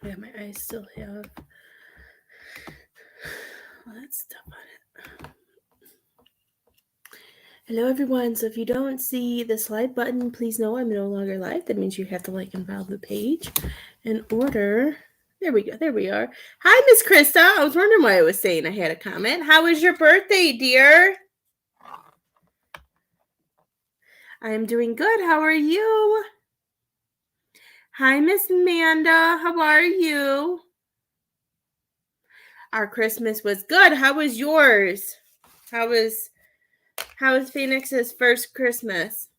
Yeah, my eyes still have all that stuff on it. Hello, everyone. So if you don't see this live button, please know I'm no longer live. That means you have to like and follow the page in order. There we go. There we are. Hi, Miss Krista. I was wondering why I was saying I had a comment. How was your birthday, dear? I am doing good. How are you? Hi, Miss Amanda. How are you? Our Christmas was good. How was yours? How was Phoenix's first Christmas?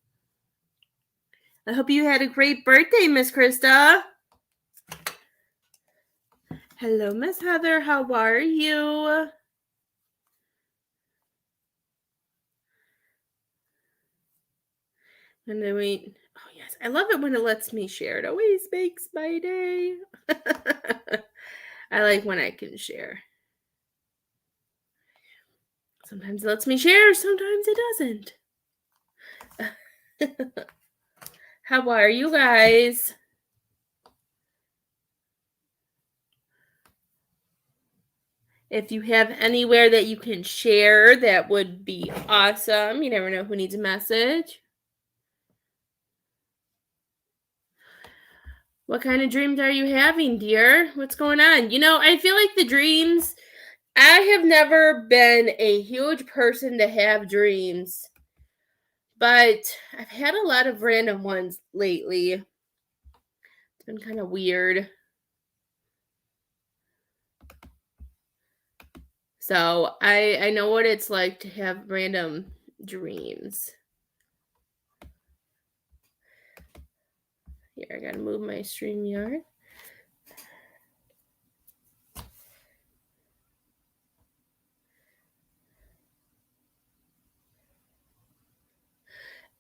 I hope you had a great birthday, Miss Krista. Hello, Miss Heather. How are you? And then wait. Oh, yes. I love it when it lets me share. It always makes my day. I like when I can share. Sometimes it lets me share. Sometimes it doesn't. How are you guys? If you have anywhere that you can share, that would be awesome. You never know who needs a message. What kind of dreams are you having, dear? What's going on? You know, I feel like the dreams, I have never been a huge person to have dreams, but I've had a lot of random ones lately. It's been kind of weird. So I know what it's like to have random dreams. Here, I gotta move my StreamYard.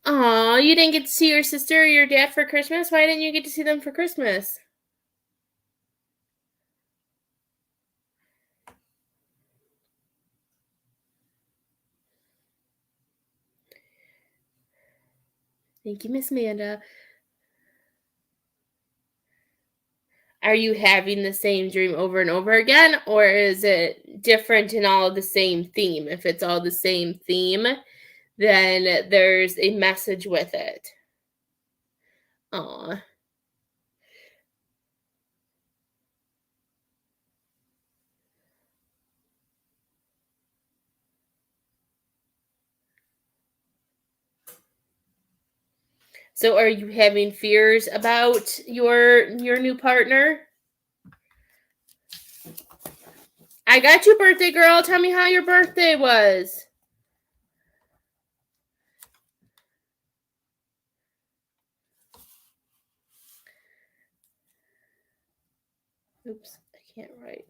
Aw, you didn't get to see your sister or your dad for Christmas? Why didn't you get to see them for Christmas? Thank you, Miss Amanda. Are you having the same dream over and over again, or is it different in all the same theme? If it's all the same theme, then there's a message with it. Aw. So are you having fears about your new partner? I got you, birthday girl. Tell me how your birthday was. Oops, I can't write.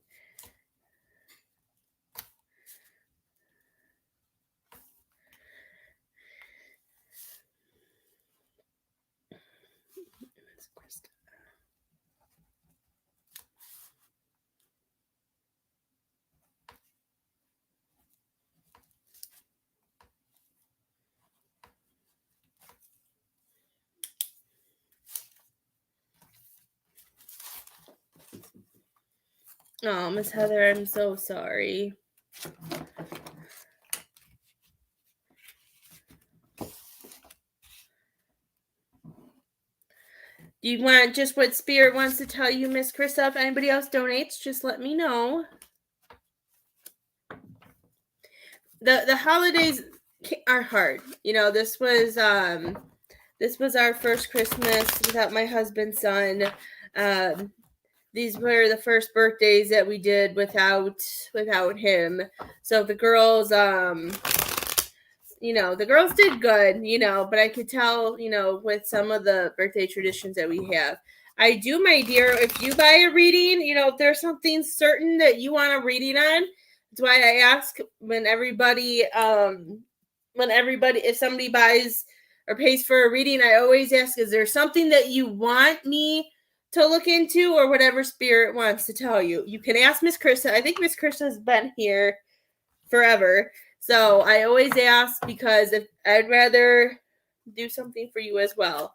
Oh, Miss Heather, I'm so sorry. Do you want just what Spirit wants to tell you, Miss Krista? If anybody else donates, just let me know. The holidays are hard. You know, this was our first Christmas without my husband's son. These were the first birthdays that we did without him. So the girls, you know, the girls did good, you know, but I could tell, you know, with some of the birthday traditions that we have. I do, my dear, if you buy a reading, you know, if there's something certain that you want a reading on, that's why I ask when everybody, if somebody buys or pays for a reading, I always ask, is there something that you want me to look into or whatever Spirit wants to tell you? You can ask Miss Krista. I think Miss Krista's been here forever. So I always ask because if I'd rather do something for you as well.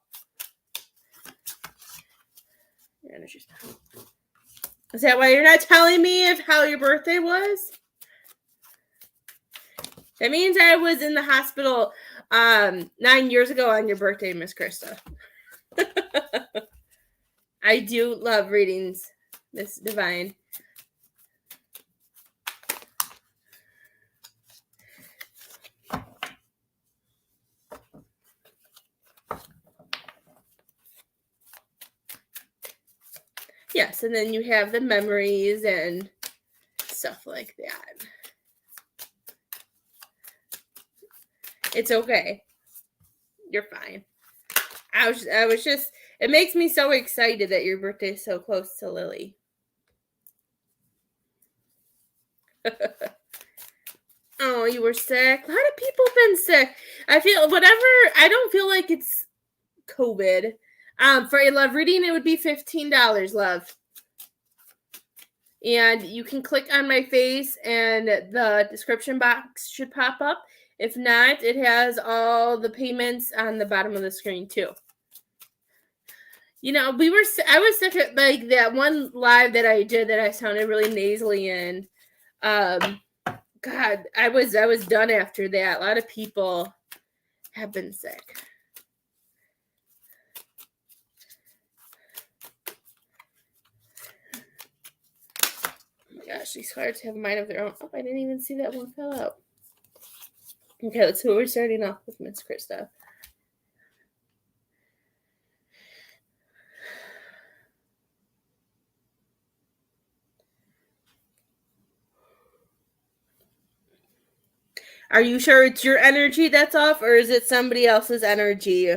Is that why you're not telling me if how your birthday was? That means I was in the hospital 9 years ago on your birthday, Miss Krista. I do love readings, Miss Divine. Yes, and then you have the memories and stuff like that. It's okay. You're fine. I was just, it makes me so excited that your birthday is so close to Lily. Oh, you were sick. A lot of people have been sick. I don't feel like it's COVID. For a love reading, it would be $15, love. And you can click on my face and the description box should pop up. If not, it has all the payments on the bottom of the screen too. You know, I was sick at like that one live that I did that I sounded really nasally in. God, I was done after that. A lot of people have been sick. Gosh, these cards have a mind of their own. Oh, I didn't even see that one fell out. Okay, let's see what we're starting off with, Miss Krista. Are you sure it's your energy that's off, or is it somebody else's energy?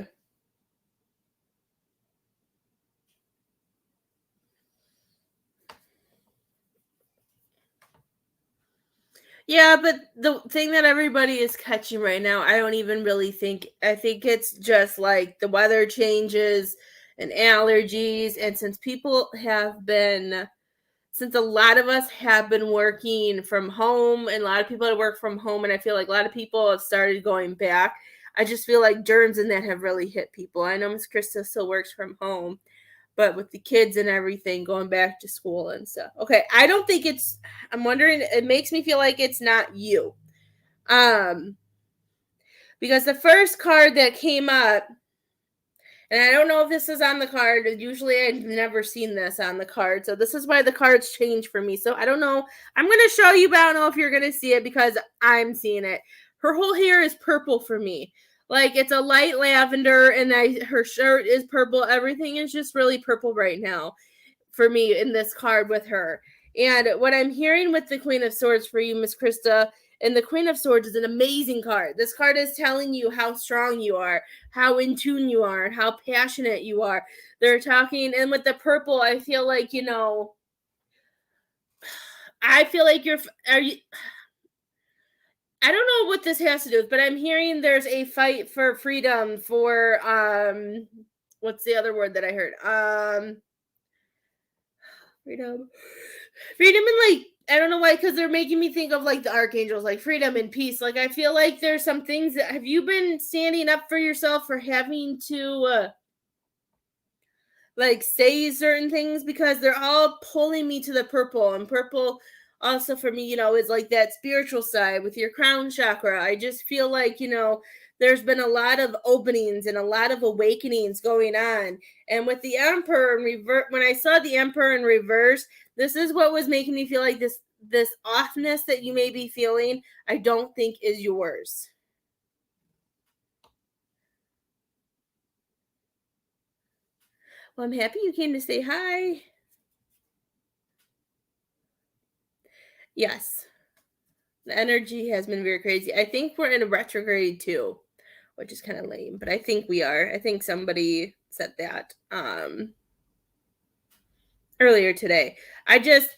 Yeah, but the thing that everybody is catching right now, I don't even really think. I think it's just like the weather changes and allergies. And since a lot of us have been working from home and a lot of people have worked from home, and I feel like a lot of people have started going back, I just feel like germs and that have really hit people. I know Miss Krista still works from home, but with the kids and everything going back to school and stuff. Okay, I don't think I'm wondering, it makes me feel like it's not you. Because the first card that came up, and I don't know if this is on the card. Usually I've never seen this on the card. So this is why the cards change for me. So I don't know. I'm going to show you, but I don't know if you're going to see it because I'm seeing it. Her whole hair is purple for me. Like it's a light lavender and her shirt is purple. Everything is just really purple right now for me in this card with her. And what I'm hearing with the Queen of Swords for you, Miss Krista, and the Queen of Swords is an amazing card. This card is telling you how strong you are, how in tune you are, and how passionate you are. They're talking, and with the purple, I feel like, I feel like I don't know what this has to do with, but I'm hearing there's a fight for freedom for, what's the other word that I heard? Freedom and like, I don't know why, because they're making me think of like the archangels, like freedom and peace. Like I feel like there's some things that, have you been standing up for yourself for having to like say certain things? Because they're all pulling me to the purple, and purple also for me, is like that spiritual side with your crown chakra. I just feel like, there's been a lot of openings and a lot of awakenings going on. And with the Emperor in reverse, when I saw the Emperor in reverse, this is what was making me feel like this offness that you may be feeling, I don't think is yours. Well, I'm happy you came to say hi. Yes. The energy has been very crazy. I think we're in a retrograde too, which is kind of lame, but I think we are. I think somebody said that earlier today. Hi, Miss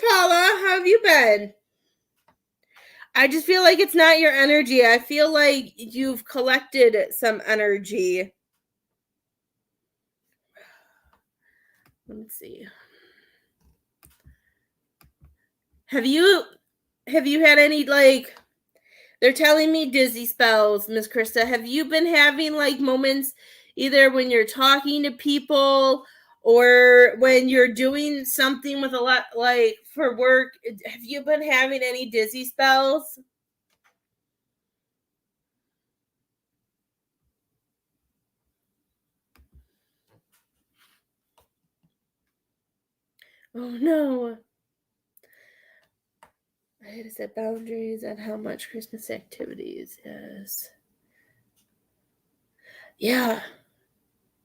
Paula. How have you been? I just feel like it's not your energy. I feel like you've collected some energy. Let me see. Have you had any, like, they're telling me dizzy spells, Miss Krista. Have you been having like moments either when you're talking to people or when you're doing something with a lot, like for work, have you been having any dizzy spells? Oh no. I had to set boundaries on how much Christmas activities. Yes. Yeah.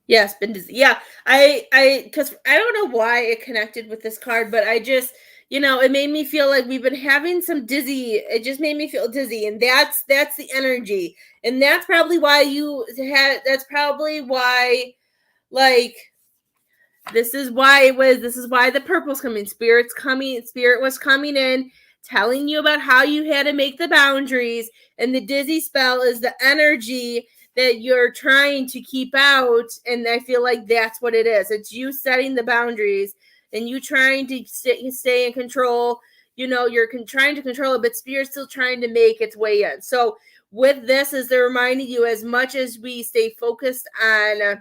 Yes, been dizzy. Yeah, because I don't know why it connected with this card, but I just, it made me feel like we've been having some dizzy. It just made me feel dizzy, and that's the energy, and that's probably why you had. That's probably why, like, this is why the purple's coming. Spirit was coming in, telling you about how you had to make the boundaries, and the dizzy spell is the energy that you're trying to keep out, and I feel like that's what it is. It's you setting the boundaries and you trying to stay in control. You're trying to control it, but Spirit's still trying to make its way in. So with this, is they're reminding you, as much as we stay focused on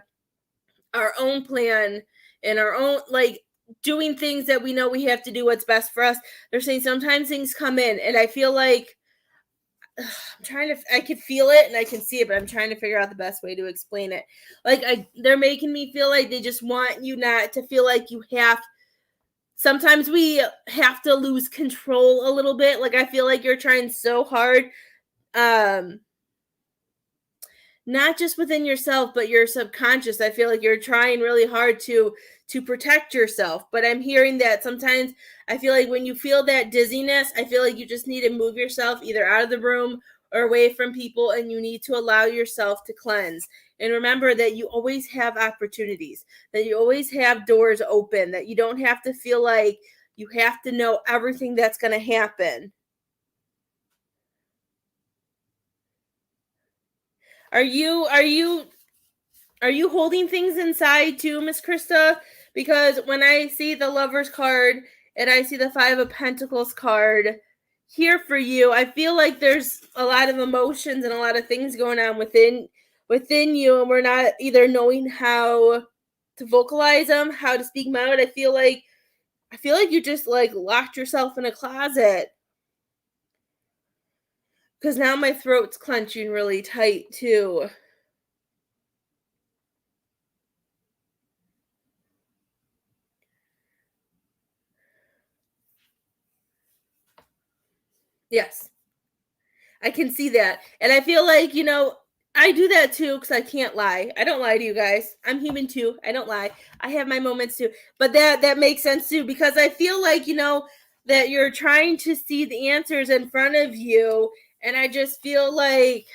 our own plan and our own, like, doing things that we know we have to do what's best for us, they're saying sometimes things come in, and I feel like I can feel it and I can see it, but I'm trying to figure out the best way to explain it. Like, they're making me feel like they just want you not to feel like you have. Sometimes we have to lose control a little bit. Like, I feel like you're trying so hard, um, not just within yourself, but your subconscious. I feel like you're trying really hard to protect yourself, but I'm hearing that sometimes I feel like when you feel that dizziness, I feel like you just need to move yourself either out of the room or away from people, and you need to allow yourself to cleanse. And remember that you always have opportunities, that you always have doors open, that you don't have to feel like you have to know everything that's going to happen. Are you holding things inside too, Miss Krista? Because when I see the Lovers card and I see the Five of Pentacles card here for you, I feel like there's a lot of emotions and a lot of things going on within you, and we're not either knowing how to vocalize them, how to speak them out. I feel like you just, like, locked yourself in a closet, because now my throat's clenching really tight too. Yes. I can see that. And I feel like, I do that too because I can't lie. I don't lie to you guys. I'm human too. I don't lie. I have my moments too. But that makes sense too, because I feel like, that you're trying to see the answers in front of you, and I just feel like,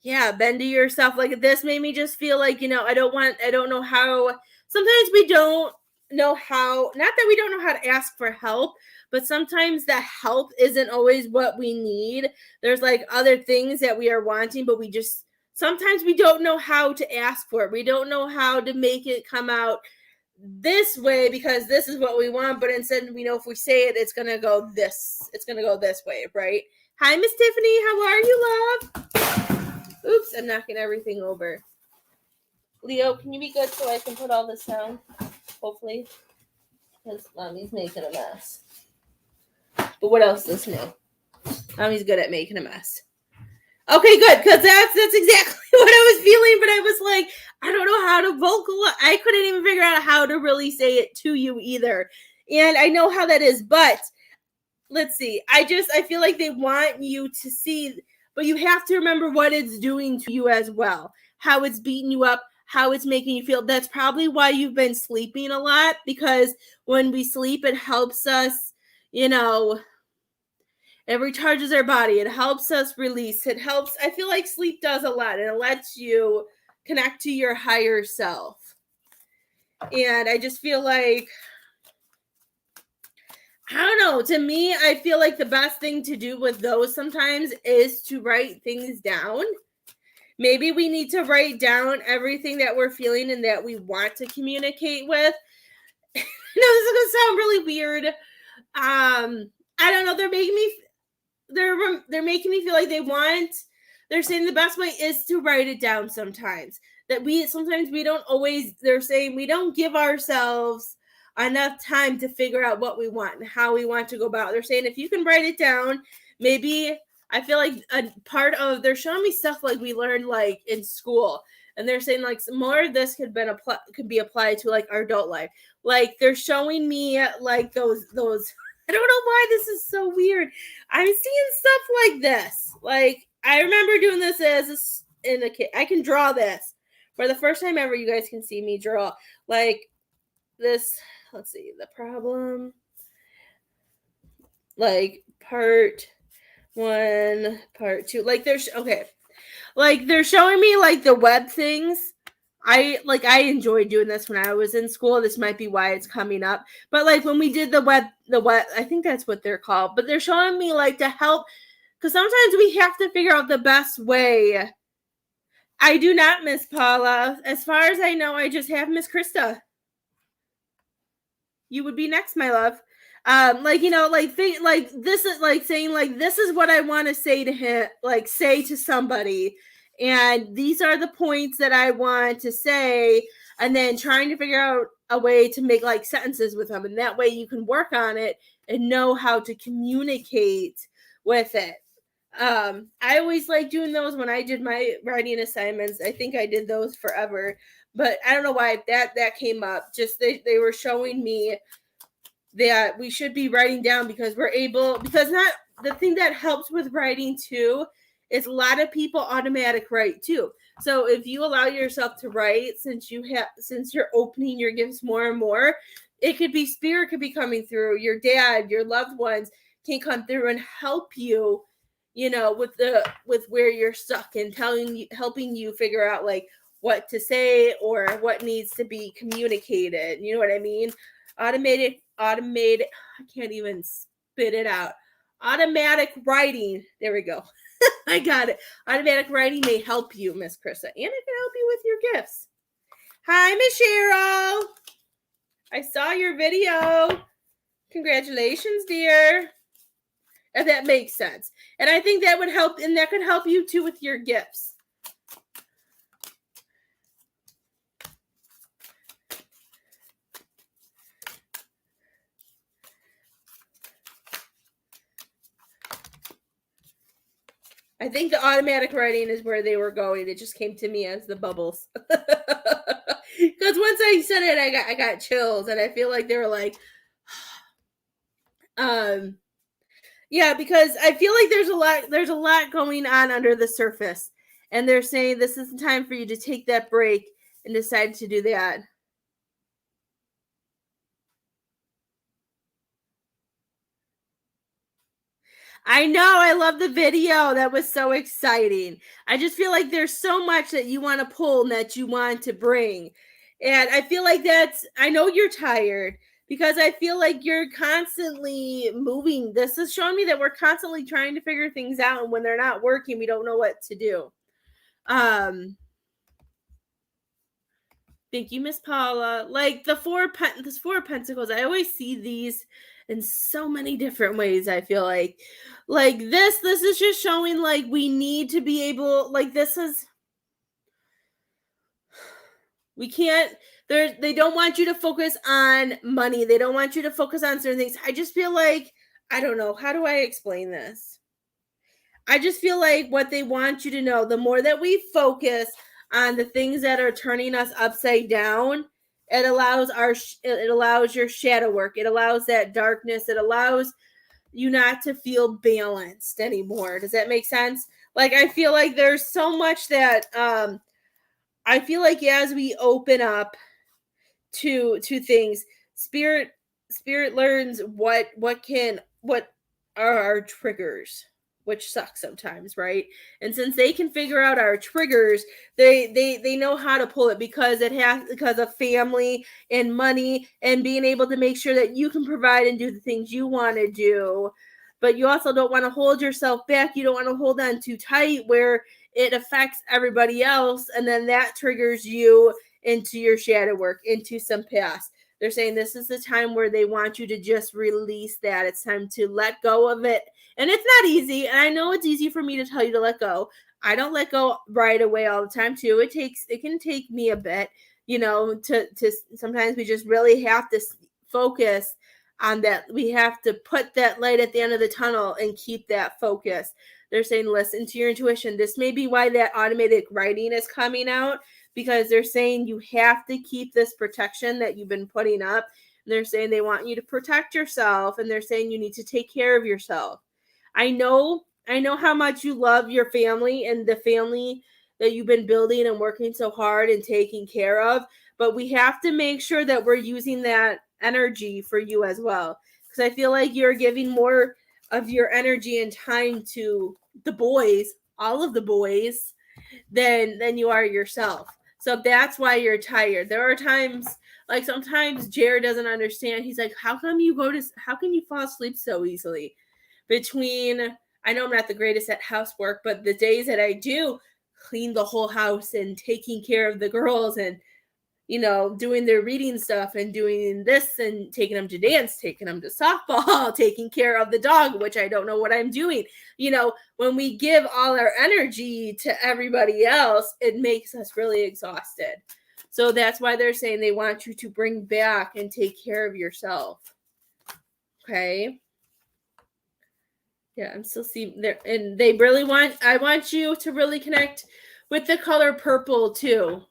yeah, bend to yourself. Like, this made me just feel like, I don't know how. Sometimes we don't know how, not that we don't know how to ask for help, but sometimes the help isn't always what we need. There's, like, other things that we are wanting, but sometimes we don't know how to ask for it. We don't know how to make it come out this way because this is what we want, but instead we know if we say it, it's going to go this way, right? Hi, Miss Tiffany. How are you, love? Oops, I'm knocking everything over. Leo, can you be good so I can put all this down? Hopefully. Because Mommy's making a mess. But what else is new? Mommy's good at making a mess. Okay, good, because that's exactly what I was feeling, but I was like, I don't know how to vocalize. I couldn't even figure out how to really say it to you either. And I know how that is, but let's see. I feel like they want you to see, but you have to remember what it's doing to you as well. How it's beating you up, how it's making you feel. That's probably why you've been sleeping a lot, because when we sleep, it helps us, it recharges our body. It helps us release. I feel like sleep does a lot, and it lets you connect to your higher self. And I just feel like, I don't know. To me, I feel like the best thing to do with those sometimes is to write things down. Maybe we need to write down everything that we're feeling and that we want to communicate with. No, this is going to sound really weird. I don't know. They're making me feel like they're saying the best way is to write it down sometimes. that sometimes we don't always, they're saying we don't give ourselves enough time to figure out what we want and how we want to go about. They're saying if you can write it down, maybe I feel like a part of, they're showing me stuff like we learned like in school, and they're saying like some more of this could be applied to like our adult life. Like they're showing me like those I don't know why this is so weird. I'm seeing stuff like this. Like I remember doing this as in a kid. I can draw this for the first time ever. You guys can see me draw like this. Let's see the problem. Like part 1, part 2. Like there's okay. Like they're showing me like the web things. I enjoyed doing this when I was in school. This might be why it's coming up. But like when we did the web, I think that's what they're called. But they're showing me like to help, because sometimes we have to figure out the best way. I do not, Miss Paula. As far as I know, I just have Miss Krista. You would be next, my love. Like, you know, like think like this is like saying like this is what I want to say to him, like say to somebody, and these are the points that I want to say, and then trying to figure out a way to make like sentences with them, and that way you can work on it and know how to communicate with it. I always like doing those when I did my writing assignments. I think I did those forever, but I don't know why that came up. Just they were showing me that we should be writing down because not the thing that helps with writing too is a lot of people automatic write too. So if you allow yourself to write, since you're opening your gifts more and more, it could be spirit could be coming through, your dad, your loved ones can come through and help you, you know, with where you're stuck, and helping you figure out like what to say or what needs to be communicated. You know what I mean? Automated, I can't even spit it out. Automatic writing. There we go. I got it. Automatic writing may help you, Miss Krista, and it can help you with your gifts. Hi, Miss Cheryl. I saw your video. Congratulations, dear. If that makes sense. And I think that would help, and that could help you too with your gifts. I think the automatic writing is where they were going. It just came to me as the bubbles. Because once I said it, I got chills, and I feel like they were like, yeah, because I feel like there's a lot going on under the surface, and they're saying this is the time for you to take that break and decide to do that. I know. I love the video. That was so exciting. I just feel like there's so much that you want to pull and that you want to bring. And I feel like I know you're tired because I feel like you're constantly moving. This is showing me that we're constantly trying to figure things out. And when they're not working, we don't know what to do. Thank you, Miss Paula. Like the Four of Pentacles, I always see these in so many different ways. I feel like this is just showing like we need to be able, like we can't, they don't want you to focus on money. They don't want you to focus on certain things. I just feel like, I don't know, how do I explain this? I just feel like what they want you to know, the more that we focus on the things that are turning us upside down, it allows your shadow work. It allows that darkness. It allows you not to feel balanced anymore. Does that make sense? Like, I feel like there's so much that, I feel like as we open up to things, spirit learns what are our triggers, which sucks sometimes, right? And since they can figure out our triggers, they know how to pull it because of family and money and being able to make sure that you can provide and do the things you want to do. But you also don't want to hold yourself back. You don't want to hold on too tight where it affects everybody else, and then that triggers you into your shadow work, into some past. They're saying this is the time where they want you to just release that. It's time to let go of it. And it's not easy. And I know it's easy for me to tell you to let go. I don't let go right away all the time too. It can take me a bit, to sometimes we just really have to focus on that. We have to put that light at the end of the tunnel and keep that focus. They're saying listen to your intuition. This may be why that automated writing is coming out, because they're saying you have to keep this protection that you've been putting up. And they're saying they want you to protect yourself, and they're saying you need to take care of yourself. I know how much you love your family and the family that you've been building and working so hard and taking care of, but we have to make sure that we're using that energy for you as well. Because I feel like you're giving more of your energy and time to the boys, all of the boys, than you are yourself. So that's why you're tired. There are times, like sometimes Jared doesn't understand. He's like, how can you fall asleep so easily? Between, I know I'm not the greatest at housework, but the days that I do clean the whole house and taking care of the girls and, doing their reading stuff and doing this and taking them to dance, taking them to softball, taking care of the dog, which I don't know what I'm doing. When we give all our energy to everybody else, it makes us really exhausted. So that's why they're saying they want you to bring back and take care of yourself. Okay. Yeah, I'm still seeing there, and I want you to really connect with the color purple too.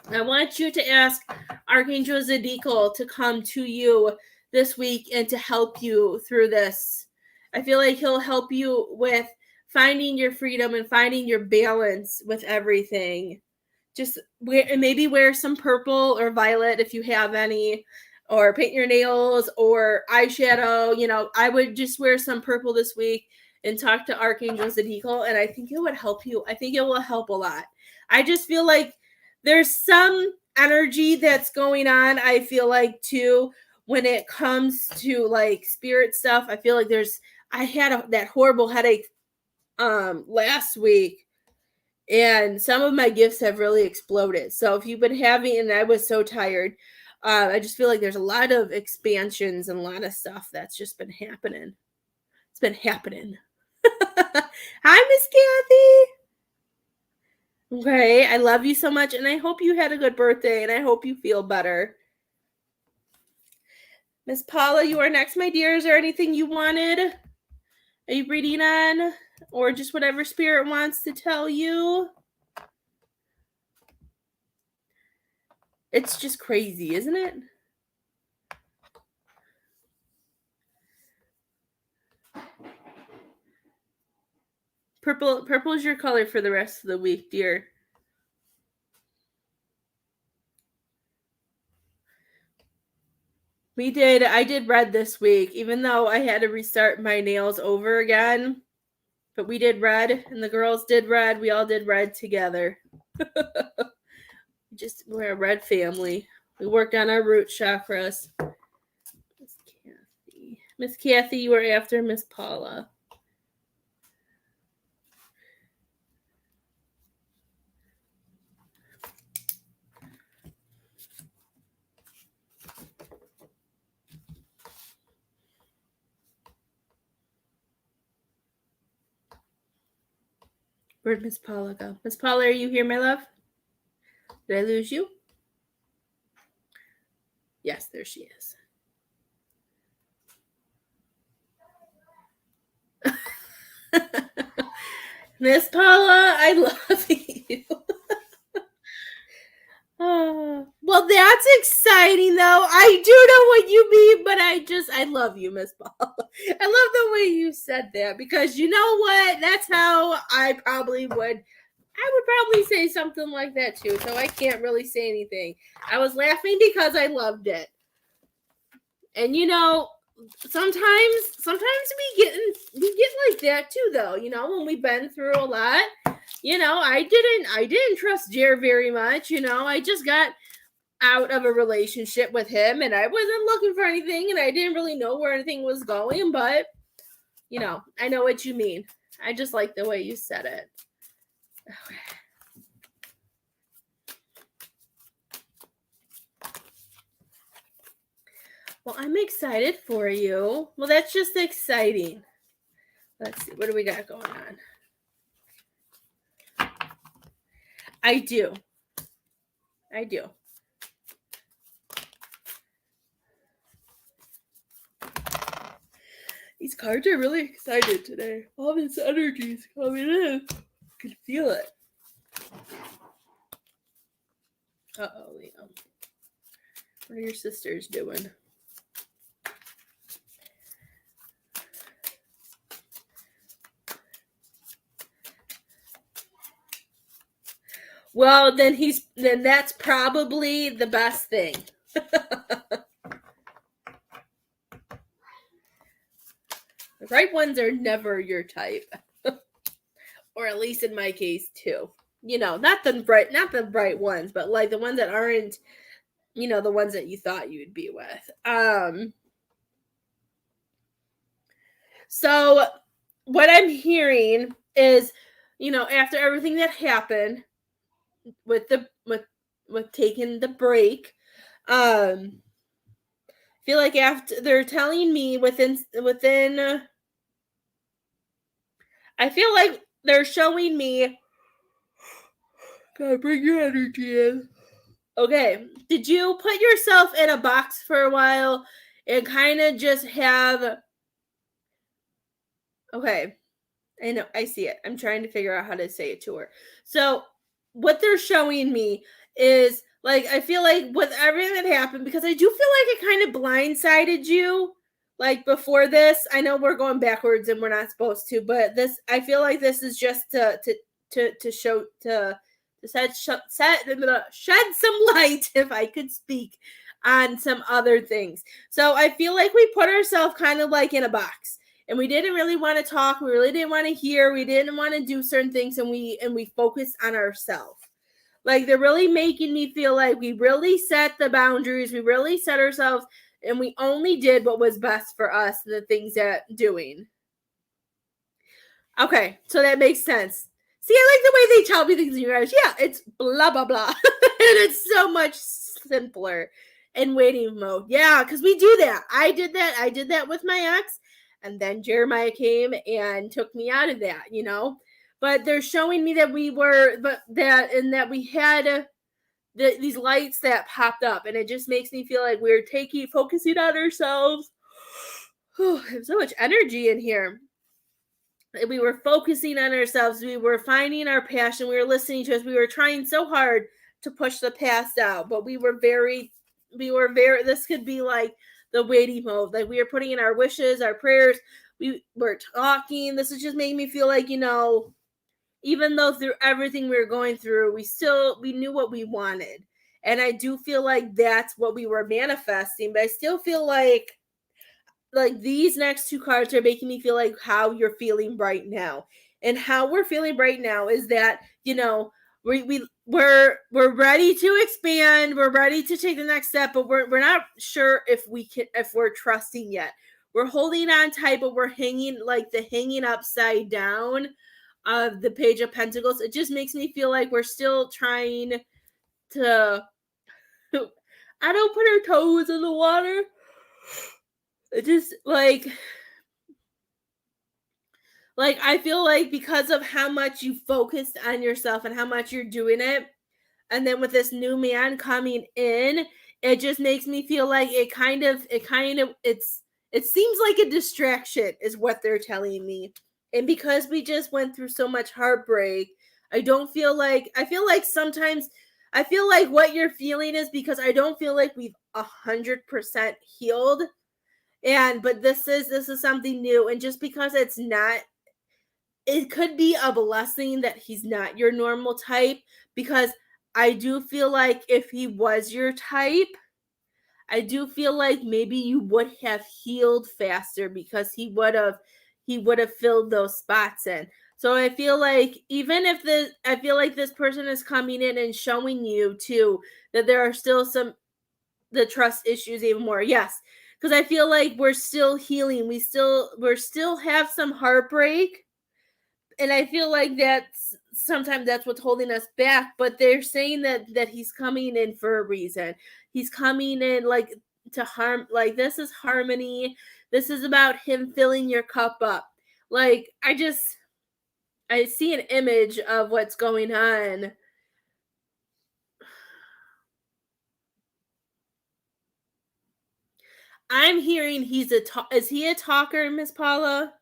I want you to ask Archangel Zadkiel to come to you this week and to help you through this. I feel like he'll help you with finding your freedom and finding your balance with everything. Just maybe wear some purple or violet if you have any, or paint your nails or eyeshadow. I would just wear some purple this week and talk to Archangel Zadkiel, and I think it would help you. I think it will help a lot. I just feel like there's some energy that's going on, I feel like, too, when it comes to like spirit stuff. I feel like I had that horrible headache last week, and some of my gifts have really exploded. So if you've been having, and I was so tired, I just feel like there's a lot of expansions and a lot of stuff that's just been happening. It's been happening. Hi, Miss Kathy. Okay, I love you so much, and I hope you had a good birthday, and I hope you feel better. Miss Paula, you are next, my dear. Is there anything you wanted? Are you reading on? Or just whatever spirit wants to tell you? It's just crazy, isn't it? Purple is your color for the rest of the week, dear. I did red this week, even though I had to restart my nails over again. But we did red, and the girls did red. We all did red together. We're a red family. We worked on our root chakras. Miss Kathy, you were after Miss Paula. Where'd Miss Paula go? Miss Paula, are you here, my love? Did I lose you? Yes, there she is. Miss Paula, I love you. Well, that's exciting, though. I do know what you mean, but I love you, Miss Paula. I love the way you said that, because you know what? That's how I would probably say something like that too, so I can't really say anything. I was laughing because I loved it. And sometimes we get like that too, though. When we've been through a lot. I didn't trust Jer very much. I just got out of a relationship with him, and I wasn't looking for anything, and I didn't really know where anything was going, but I know what you mean. I just like the way you said it. Okay. Well, I'm excited for you. Well, that's just exciting. Let's see. What do we got going on? I do. These cards are really excited today. All this energy is coming in. I can feel it. Uh-oh, Liam. What are your sisters doing? Well, then that's probably the best thing. The right ones are never your type. Or at least in my case too. Not the bright ones, but like the ones that aren't, the ones that you thought you would be with. So what I'm hearing is, after everything that happened with taking the break, I feel like after they're telling me within I feel like they're showing me, gotta bring your energy in. Okay, did you put yourself in a box for a while and kind of just have, okay, I know, I see it. I'm trying to figure out how to say it to her. So what they're showing me is, like, I feel like with everything that happened, because I do feel like it kind of blindsided you, like, before this. I know we're going backwards and we're not supposed to, but this, I feel like this is just to show, to shed some light, if I could speak, on some other things. So I feel like we put ourselves kind of like in a box. And we didn't really want to talk. We really didn't want to hear. We didn't want to do certain things, and we focused on ourselves. Like, they're really making me feel like we really set the boundaries. We really set ourselves, and we only did what was best for us and the things that doing. Okay, so that makes sense. See, I like the way they tell me things in your eyes. Yeah, it's blah, blah, blah. And it's so much simpler in waiting mode. Yeah, because we do that. I did that with my ex. And then Jeremiah came and took me out of that, But they're showing me that we had these lights that popped up. And it just makes me feel like we're focusing on ourselves. There's so much energy in here. We were focusing on ourselves. We were finding our passion. We were listening to us. We were trying so hard to push the past out. But we were very, this could be like the waiting mode. Like, we were putting in our wishes, our prayers. We were talking. This is just making me feel like, even though through everything we were going through, we knew what we wanted. And I do feel like that's what we were manifesting. But I still feel like these next two cards are making me feel like how you're feeling right now. And how we're feeling right now is that, we're ready to expand. We're ready to take the next step, but we're not sure if we're trusting yet. We're holding on tight, but we're hanging upside down of the Page of Pentacles. It just makes me feel like we're still trying to, I don't put our toes in the water. It just like I feel like because of how much you focused on yourself and how much you're doing it, and then with this new man coming in, it just makes me feel like it seems like a distraction is what they're telling me. And because we just went through so much heartbreak, I feel like sometimes I feel like what you're feeling is because I don't feel like we've 100% healed. But this is something new, and just because it's not, it could be a blessing that he's not your normal type, because I do feel like if he was your type, I do feel like maybe you would have healed faster, because he would have filled those spots in. So I feel like this person is coming in and showing you too that there are still the trust issues even more. Yes. Because I feel like we're still healing. We still have some heartbreak. And I feel like sometimes that's what's holding us back. But they're saying that he's coming in for a reason. He's coming in to harm. Like, this is harmony. This is about him filling your cup up. Like, I see an image of what's going on I'm hearing he's is he a talker, Miss Paula?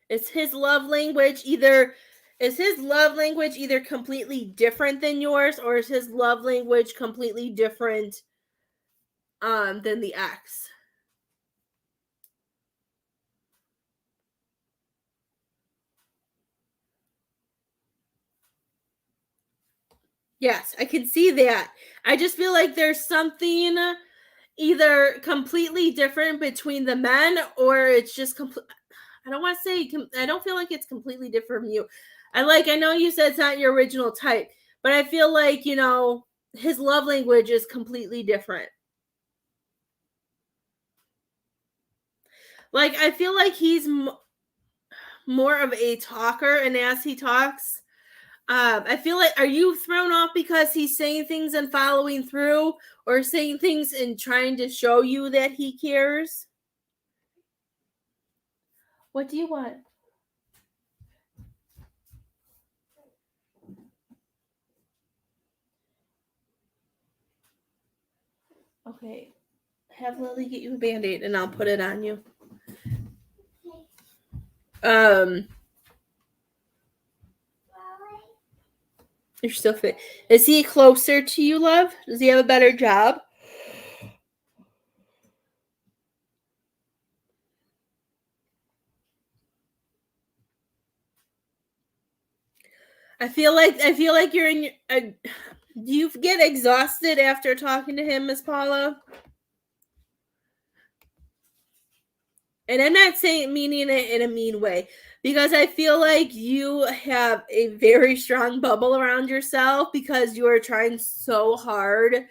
Is his love language either completely different than yours, or is his love language completely different than the ex? Yes, I can see that. I just feel like there's something either completely different between the men, or it's just complete. I don't want to say I don't feel like it's completely different from you. I know you said it's not your original type, but I feel like, his love language is completely different. Like, I feel like he's more of a talker, and as he talks, I feel like, are you thrown off because he's saying things and following through, or saying things and trying to show you that he cares? What do you want? Okay. Have Lily get you a Band-Aid and I'll put it on you. Um, you're still fit. Is he closer to you, love? Does he have a better job? I feel like you're in your. Do you get exhausted after talking to him, Miss Paula? And I'm not saying meaning it in a mean way, because I feel like you have a very strong bubble around yourself because you are trying so hard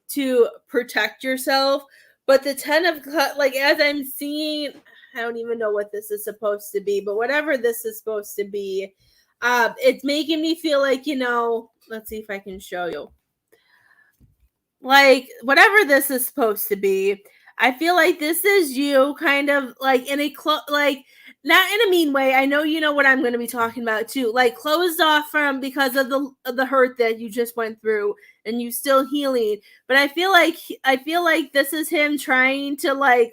to protect yourself. But the 10 of like, as I'm seeing, I don't even know what this is supposed to be, but whatever this is supposed to be, it's making me feel like, let's see if I can show you. Like, whatever this is supposed to be, I feel like this is you kind of like in a like, not in a mean way. I know you know what I'm going to be talking about too. Like, closed off from because of the hurt that you just went through, and you still healing. But I feel like this is him trying to like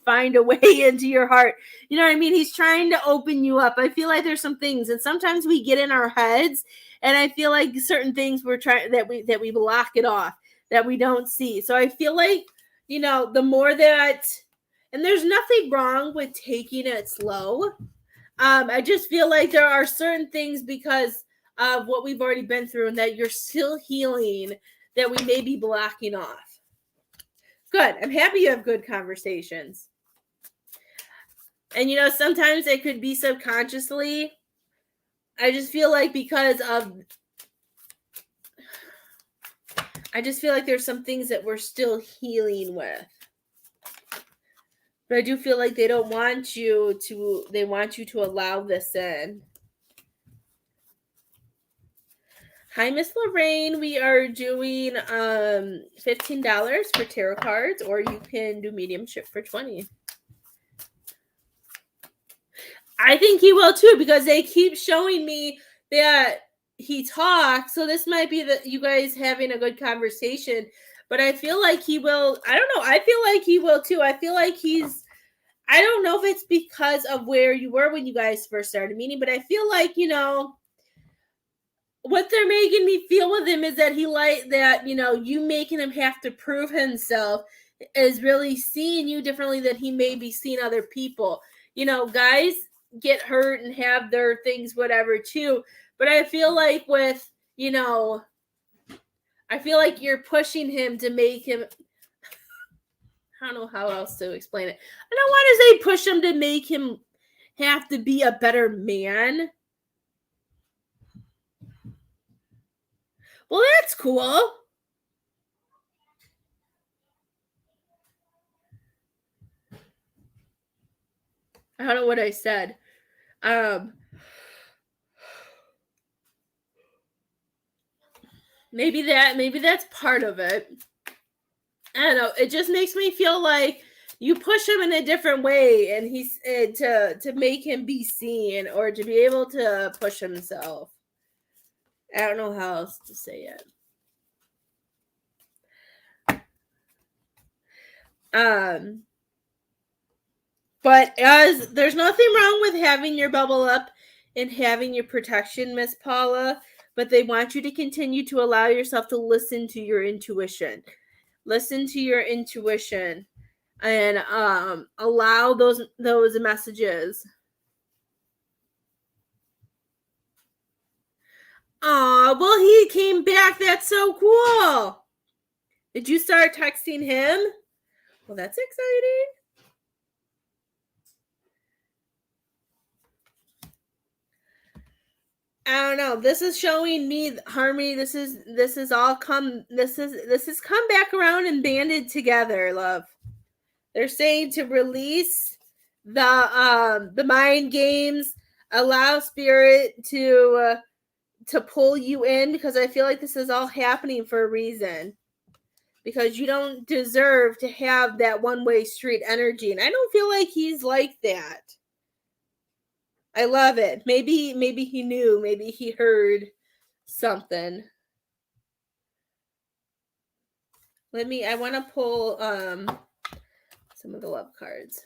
find a way into your heart. You know what I mean? He's trying to open you up. I feel like there's some things, and sometimes we get in our heads, and I feel like certain things we're trying that we block it off, that we don't see. So I feel like, the more that, and there's nothing wrong with taking it slow. I just feel like there are certain things, because of what we've already been through, and that you're still healing, that we may be blocking off. Good. I'm happy you have good conversations. And sometimes it could be subconsciously. I just feel like there's some things that we're still healing with. But I do feel like they want you to allow this in. Hi, Miss Lorraine. We are doing $15 for tarot cards, or you can do mediumship for $20. I think he will too, because they keep showing me that he talks. So this might be you guys having a good conversation. But I feel like he will. I don't know. I feel like he will too. I feel like I don't know if it's because of where you were when you guys first started meeting, but I feel like, what they're making me feel with him is that you making him have to prove himself is really seeing you differently than he may be seeing other people. Guys get hurt and have their things, whatever, too. But I feel like I feel like you're pushing him to make him. I don't know how else to explain it. I don't want to say push him to make him have to be a better man. Well, that's cool. I don't know what I said. Maybe that's part of it. I don't know. It just makes me feel like you push him in a different way, and he's to make him be seen, or to be able to push himself. I don't know how else to say it. Um, but as there's nothing wrong with having your bubble up and having your protection, Miss Paula, but they want you to continue to allow yourself to listen to your intuition. Listen to your intuition and allow those messages. Aw, well, he came back. That's so cool. Did you start texting him? Well, that's exciting. I don't know. This is showing me, Harmony. This is all come. This is come back around and banded together, love. They're saying to release the mind games, allow spirit to pull you in, because I feel like this is all happening for a reason. Because you don't deserve to have that one-way street energy, and I don't feel like he's like that. I love it. Maybe he knew. Maybe he heard something. I want to pull some of the love cards.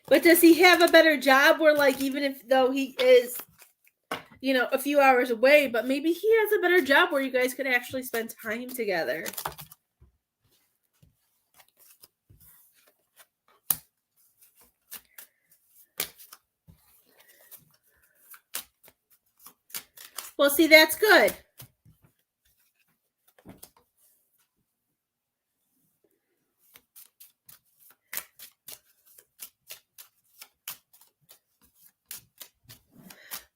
But does he have a better job where, like, even if though he is, a few hours away, but maybe he has a better job where you guys could actually spend time together? Well, see, that's good.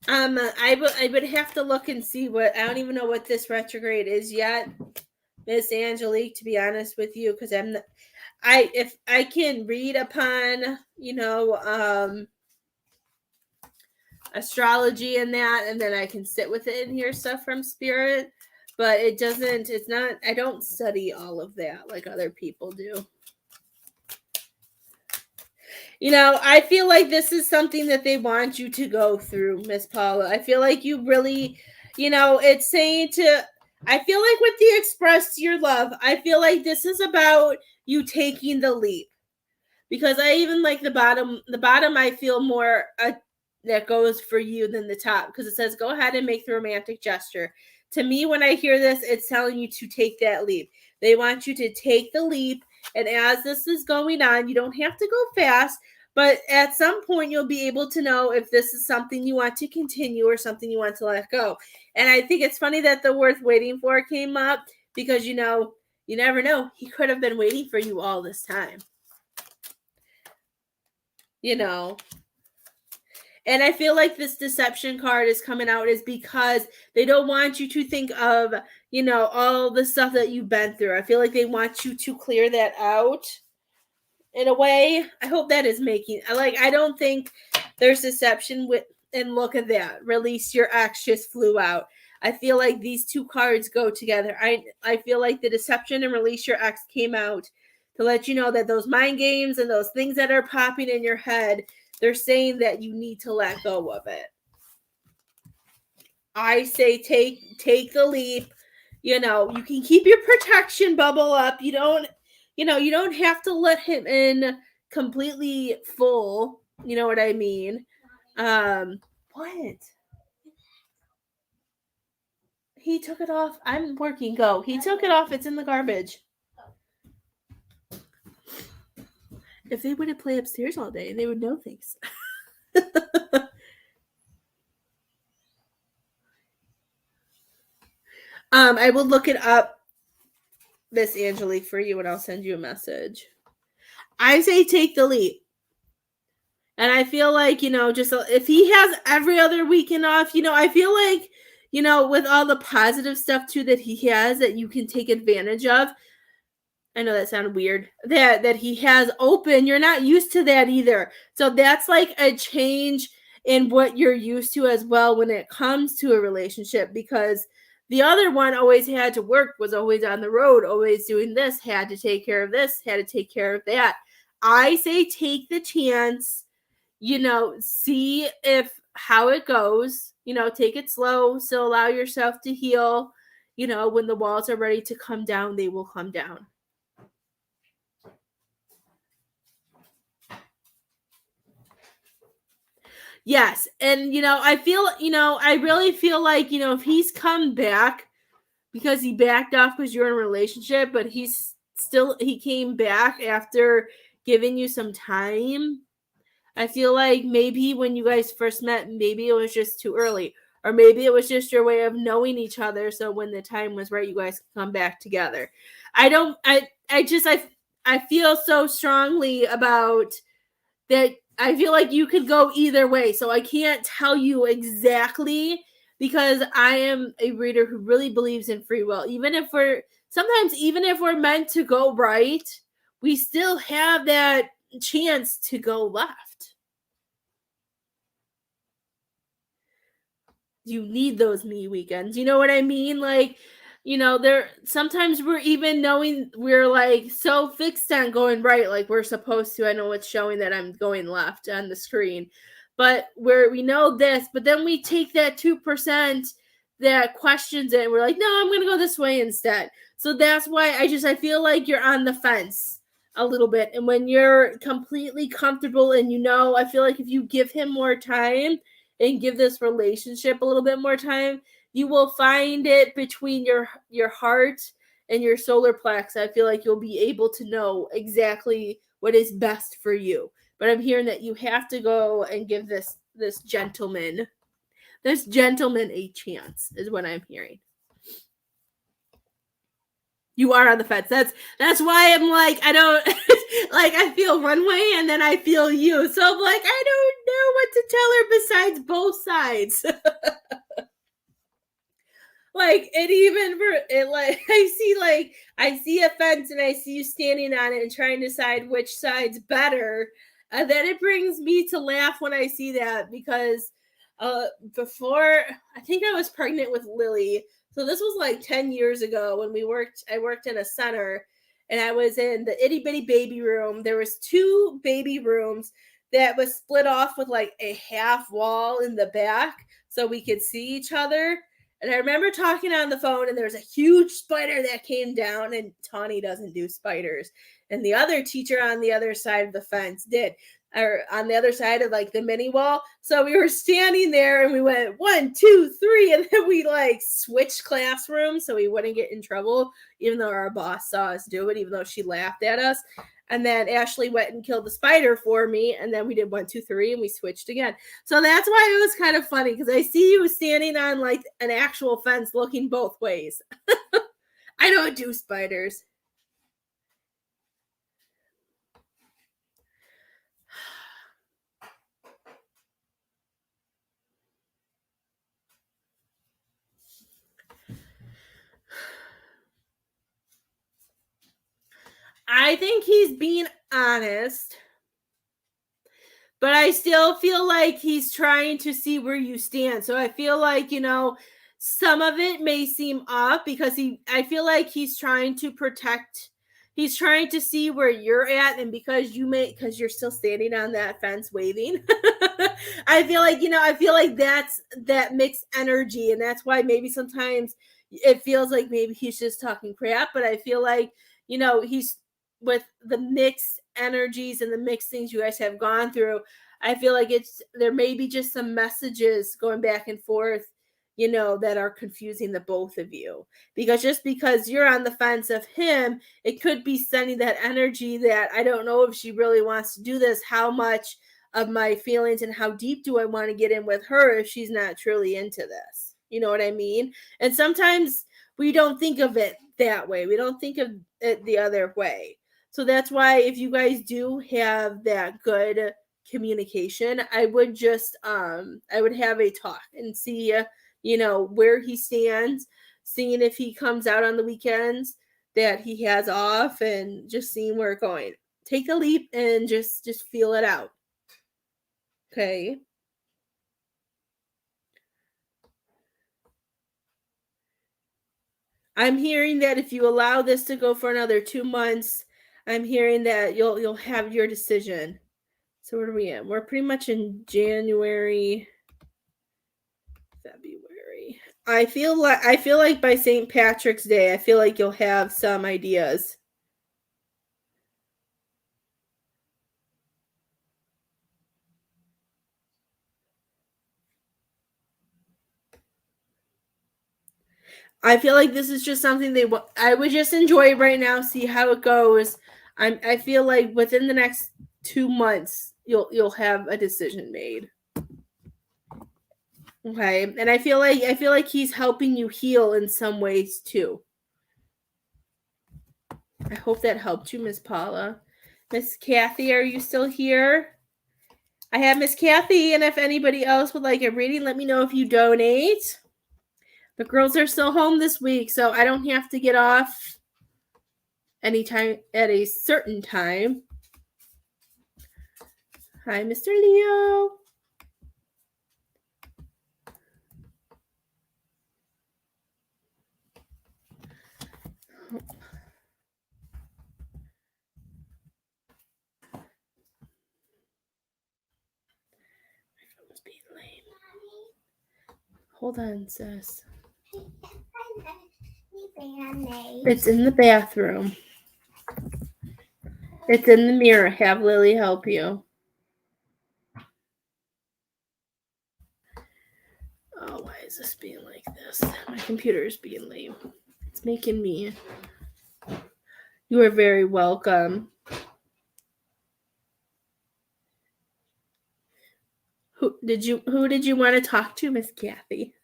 I would have to look and see what, I don't even know what this retrograde is yet, Miss Angelique, to be honest with you, because if I can read upon, astrology and that, and then I can sit with it and hear stuff from spirit, but I don't study all of that like other people do. I feel like this is something that they want you to go through, Miss Paula. I feel like you really, it's saying I feel like with the express your love, I feel like this is about you taking the leap. Because I even like the bottom I feel more that goes for you than the top, because it says go ahead and make the romantic gesture. To me, when I hear this, it's telling you to take that leap. They want you to take the leap, and as this is going on, you don't have to go fast, but at some point you'll be able to know if this is something you want to continue or something you want to let go. And I think it's funny that the worth waiting for came up, because you never know, he could have been waiting for you all this time. And I feel like this deception card is coming out is because they don't want you to think of, all the stuff that you've been through. I feel like they want you to clear that out in a way. I hope that is I don't think there's deception with, and look at that. Release your ex just flew out. I feel like these two cards go together. I feel like the deception and release your ex came out to let you know that those mind games and those things that are popping in your head, they're saying that you need to let go of it. I say take the leap. You can keep your protection bubble up. You don't have to let him in completely full. You know what I mean? What? He took it off. I'm working. Go. He took it off. It's in the garbage. If they wouldn't play upstairs all day, they would know things. I will look it up, Miss Angelique, for you, and I'll send you a message. I say take the leap. And I feel like, just if he has every other weekend off, I feel like, with all the positive stuff too that he has that you can take advantage of. I know that sounded weird. That he has open. You're not used to that either. So that's like a change in what you're used to as well when it comes to a relationship, because the other one always had to work, was always on the road, always doing this, had to take care of this, had to take care of that. I say take the chance. see if how it goes, take it slow, so allow yourself to heal. When the walls are ready to come down, they will come down. Yes. And, I really feel like, if he's come back because he backed off because you're in a relationship, but he came back after giving you some time. I feel like maybe when you guys first met, maybe it was just too early. Or maybe it was just your way of knowing each other. So when the time was right, you guys could come back together. I feel so strongly about that. I feel like you could go either way. So I can't tell you exactly, because I am a reader who really believes in free will. Even if we're meant to go right, we still have that chance to go left. You need those me weekends. You know what I mean? Like, there sometimes we're even knowing we're like so fixed on going right, like we're supposed to. I know it's showing that I'm going left on the screen, but where we know this, but then we take that 2% that questions it, and we're like, no, I'm gonna go this way instead. So that's why I feel like you're on the fence a little bit. And when you're completely comfortable and I feel like if you give him more time and give this relationship a little bit more time, you will find it between your heart and your solar plex. I feel like you'll be able to know exactly what is best for you. But I'm hearing that you have to go and give this gentleman a chance, is what I'm hearing. You are on the fence. That's why I'm like, I don't like, I feel one way and then I feel you. So I'm like, I don't know what to tell her besides both sides. Like, I see a fence and I see you standing on it and trying to decide which side's better. And then it brings me to laugh when I see that, because before, I think I was pregnant with Lily. So this was like 10 years ago when I worked in a center, and I was in the itty bitty baby room. There was 2 baby rooms that was split off with like a half wall in the back so we could see each other. And I remember talking on the phone, and there was a huge spider that came down, and Tawny doesn't do spiders. And the other teacher on the other side of the fence did, or on the other side of like the mini wall. So we were standing there and we went 1, 2, 3, and then we like switched classrooms so we wouldn't get in trouble, even though our boss saw us do it, even though she laughed at us. And then Ashley went and killed the spider for me. And then we did 1, 2, 3, and we switched again. So that's why it was kind of funny, because I see you standing on like an actual fence looking both ways. I don't do spiders. I think he's being honest, but I still feel like he's trying to see where you stand. So I feel like, some of it may seem off, because I feel like he's trying to see where you're at, and because you're still standing on that fence waving. I feel like that's that mixed energy, and that's why maybe sometimes it feels like maybe he's just talking crap, but I feel like, he's with the mixed energies and the mixed things you guys have gone through. I feel like there may be just some messages going back and forth, that are confusing the both of you. Because just because you're on the fence of him, it could be sending that energy that I don't know if she really wants to do this. How much of my feelings and how deep do I want to get in with her if she's not truly into this? You know what I mean? And sometimes we don't think of it that way. We don't think of it the other way. So that's why if you guys do have that good communication, I would just I would have a talk and see where he stands, seeing if he comes out on the weekends that he has off, and just seeing where it's going. Take a leap and just feel it out. Okay. I'm hearing that if you allow this to go for another 2 months, I'm hearing that you'll have your decision So where are we at? We're pretty much in January, February. I feel like by St. Patrick's Day, I feel like you'll have some ideas. I feel like this is just something I would just enjoy right now, see how it goes. I feel like within the next 2 months you'll have a decision made. Okay? And I feel like he's helping you heal in some ways too. I hope that helped you, Miss Paula. Miss Kathy, are you still here? I have Miss Kathy, and if anybody else would like a reading, let me know if you donate. The girls are still home this week, so I don't have to get off anytime at a certain time. Hi, Mr. Leo. Hold on, sis. It's in the bathroom. It's in the mirror. Have Lily help you. Oh, why is this being like this? My computer is being lame. It's making me. You are very welcome. Who did you want to talk to, Miss Kathy?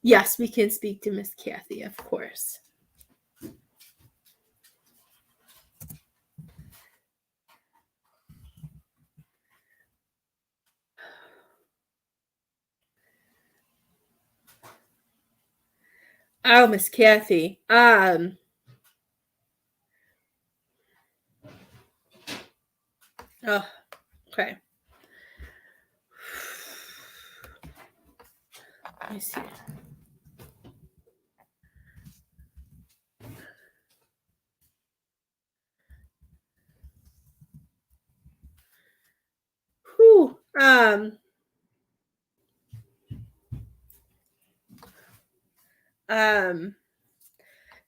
Yes, we can speak to Miss Kathy, of course. Oh, Miss Kathy. Oh, okay. Let me see. Whew.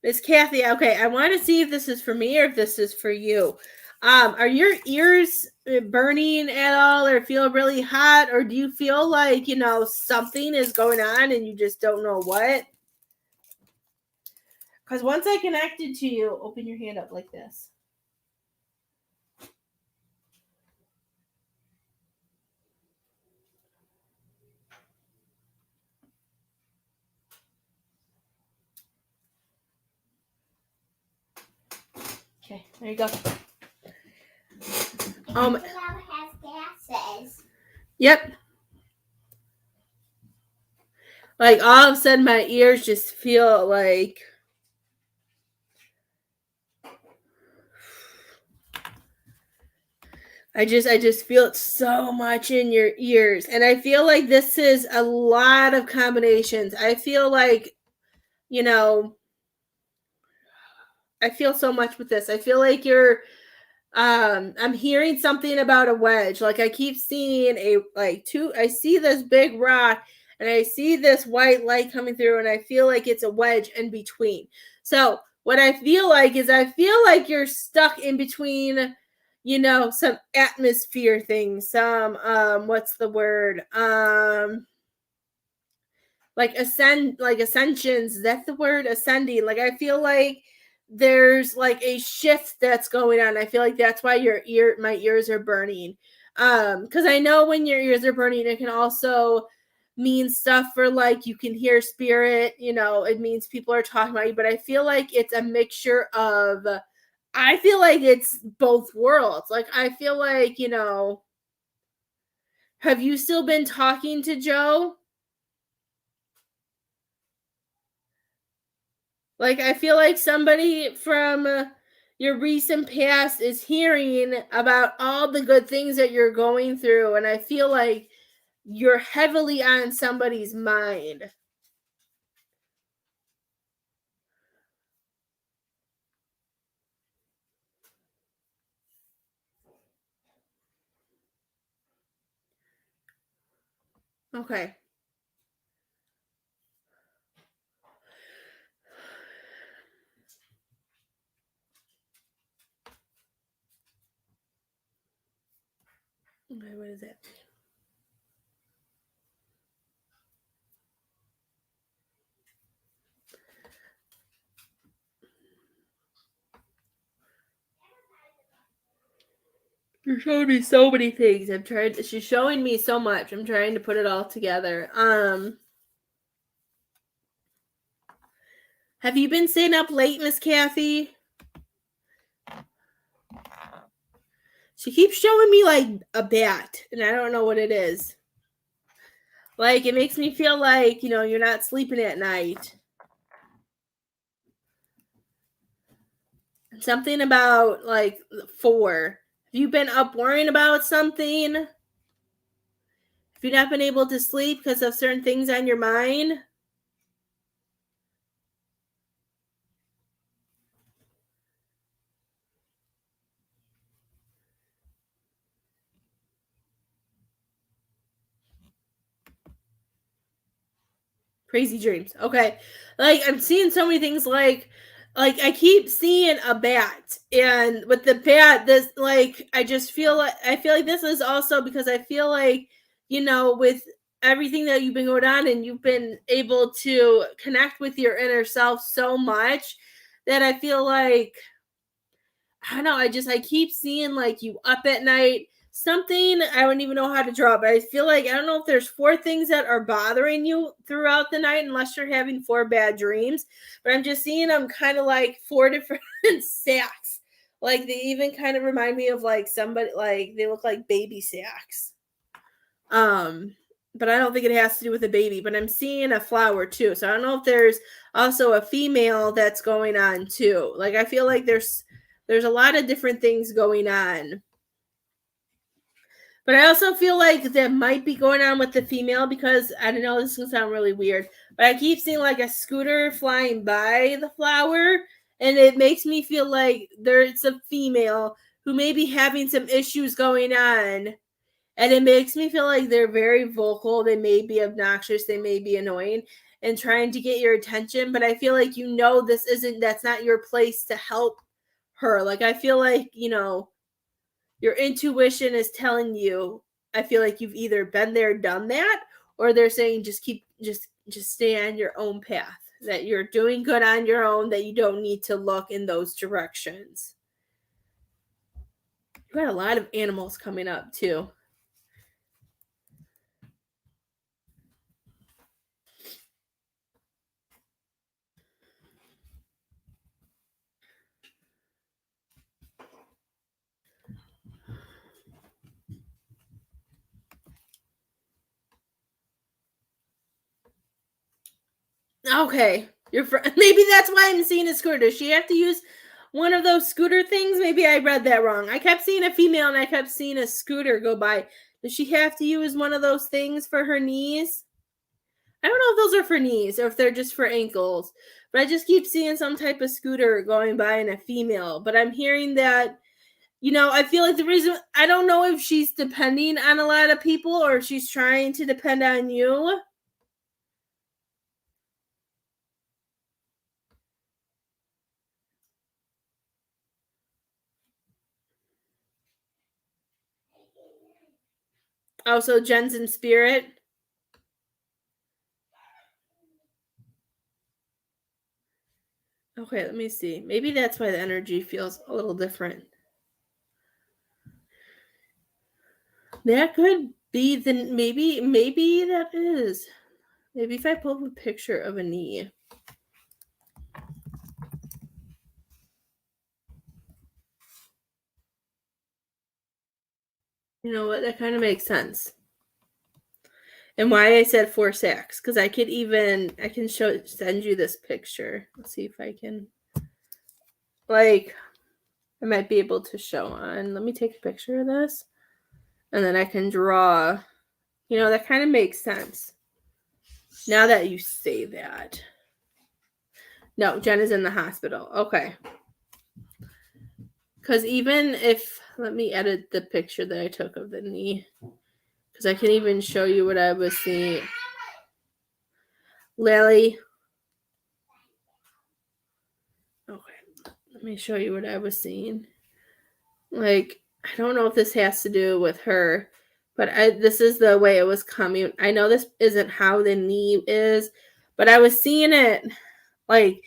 Miss Kathy, okay, I want to see if this is for me or if this is for you. Are your ears burning at all or feel really hot, or do you feel like, something is going on and you just don't know what? Because once I connected to you, open your hand up like this. Okay, there you go. Has gases. Yep. Like all of a sudden my ears just feel like I just feel it so much in your ears. And I feel like this is a lot of combinations. I feel like, I feel so much with this. I feel like I'm hearing something about a wedge. Like I keep seeing I see this big rock and I see this white light coming through and I feel like it's a wedge in between. So what I feel like is you're stuck in between, some atmosphere things, some what's the word? Like ascensions. Is that the word? Ascending. Like I feel like there's like a shift that's going on. I feel like that's why my ears are burning. Because I know when your ears are burning, it can also mean stuff for like you can hear spirit, it means people are talking about you, but I feel like it's a mixture of I feel like it's both worlds. Like I feel like, have you still been talking to Joe? Like, I feel like somebody from your recent past is hearing about all the good things that you're going through. And I feel like you're heavily on somebody's mind. Okay. Okay, what is that? You're showing me so many things. She's showing me so much. I'm trying to put it all together. Have you been staying up late, Miss Kathy? She keeps showing me like a bat, and I don't know what it is. Like, it makes me feel like, you're not sleeping at night. Something about like 4. Have you been up worrying about something? Have you not been able to sleep because of certain things on your mind? Crazy dreams. Okay. Like, I'm seeing so many things like I keep seeing a bat, and with the bat, this, like, I feel like this is also because I feel like, with everything that you've been going on, and you've been able to connect with your inner self so much, that I feel like, I don't know, I keep seeing like you up at night. Something I don't even know how to draw, but I feel like, I don't know if there's 4 things that are bothering you throughout the night, unless you're having 4 bad dreams. But I'm just seeing them kind of like 4 different sacks. Like, they even kind of remind me of like somebody, like they look like baby sacks. But I don't think it has to do with a baby. But I'm seeing a flower too, so I don't know if there's also a female that's going on too. Like, I feel like there's a lot of different things going on. But I also feel like that might be going on with the female, because I don't know, this will sound really weird, but I keep seeing like a scooter flying by the flower, and it makes me feel like there's a female who may be having some issues going on. And it makes me feel like they're very vocal. They may be obnoxious. They may be annoying and trying to get your attention. But I feel like, that's not your place to help her. Like, I feel like, your intuition is telling you, I feel like you've either been there, done that, or they're saying just stay on your own path, that you're doing good on your own, that you don't need to look in those directions. You got a lot of animals coming up too. Okay, maybe that's why I'm seeing a scooter. Does she have to use one of those scooter things? Maybe I read that wrong. I kept seeing a female, and I kept seeing a scooter go by. Does she have to use one of those things for her knees? I don't know if those are for knees or if they're just for ankles, but I just keep seeing some type of scooter going by in a female. But I'm hearing that, I feel like the reason, I don't know if she's depending on a lot of people or if she's trying to depend on you. Also, Jen's in spirit. Okay, let me see. Maybe that's why the energy feels a little different. That could be maybe that is. Maybe if I pull up a picture of a knee. You know what? That kind of makes sense. And why I said 4 sacks, because I can send you this picture. Let's see if I can, like, I might be able to show on. Let me take a picture of this, and then I can draw. That kind of makes sense. Now that you say that. No, Jen is in the hospital. Okay. Because even if, let me edit the picture that I took of the knee. Because I can even show you what I was seeing. Lily. Okay, let me show you what I was seeing. Like, I don't know if this has to do with her, but this is the way it was coming. I know this isn't how the knee is, but I was seeing it like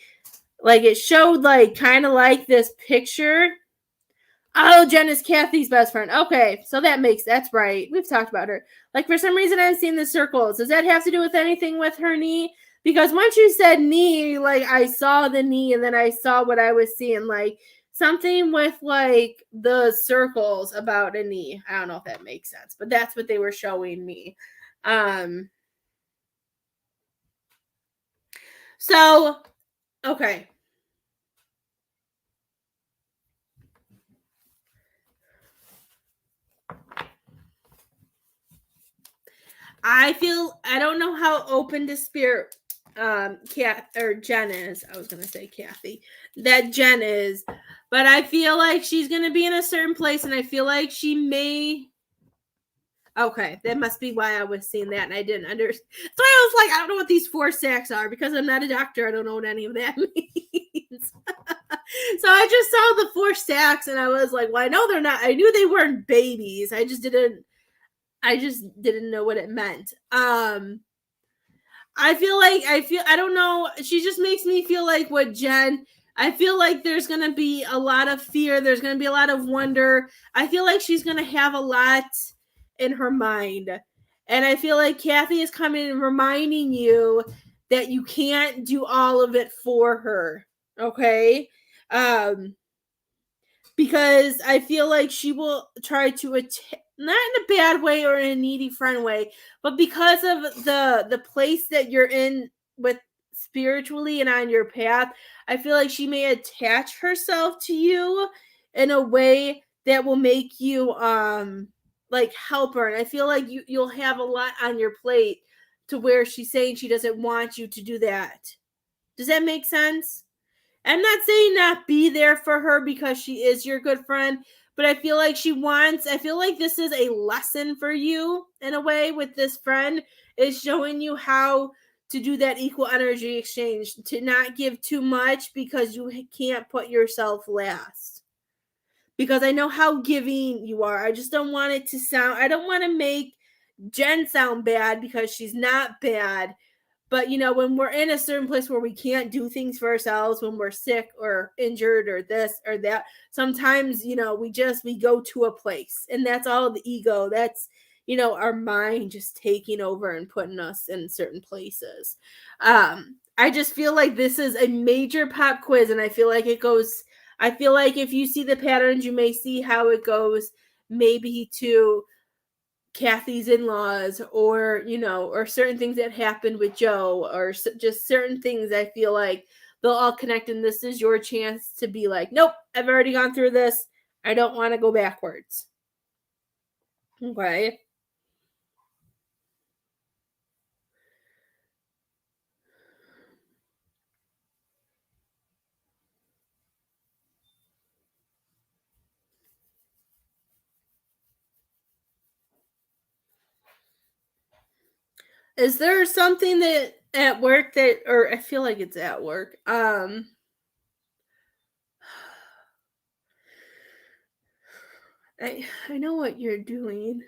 it showed like kind of like this picture. Oh, Jen is Kathy's best friend. Okay, so that's right. We've talked about her. Like, for some reason, I've seen the circles. Does that have to do with anything with her knee? Because once you said knee, like, I saw the knee, and then I saw what I was seeing, like, something with, like, the circles about a knee. I don't know if that makes sense, but that's what they were showing me. So, okay. I don't know how open to spirit Jen is. I was gonna say Kathy. That Jen is. But I feel like she's gonna be in a certain place, and I feel like she may. Okay, that must be why I was seeing that and I didn't understand. So I was like, I don't know what these 4 sacks are because I'm not a doctor. I don't know what any of that means. So I just saw the 4 sacks and I was like, well, I know they're not. I knew they weren't babies. I just didn't know what it meant. I don't know. She just makes me feel like what Jen. I feel like there's going to be a lot of fear. There's going to be a lot of wonder. I feel like she's going to have a lot in her mind. And I feel like Kathy is coming and reminding you that you can't do all of it for her. Okay? Because I feel like she will try to not in a bad way or in a needy friend way, but because of the place that you're in with spiritually and on your path, I feel like she may attach herself to you in a way that will make you like help her. And I feel like you'll have a lot on your plate to where she's saying she doesn't want you to do that. Does that make sense? I'm not saying not be there for her because she is your good friend, but I feel like I feel like this is a lesson for you in a way with this friend, is showing you how to do that equal energy exchange, to not give too much because you can't put yourself last. Because I know how giving you are. I just don't want it to sound, I don't want to make Jen sound bad because she's not bad. But, when we're in a certain place where we can't do things for ourselves, when we're sick or injured or this or that, sometimes, we go to a place, and that's all the ego. That's, our mind just taking over and putting us in certain places. I just feel like this is a major pop quiz, and I feel like if you see the patterns, you may see how it goes maybe to Kathy's in-laws, or or certain things that happened with Joe, or just certain things. I feel like they'll all connect, and this is your chance to be like, nope, I've already gone through this. I don't want to go backwards. Okay. Is there something that at work that, or I feel like it's at work, I know what you're doing.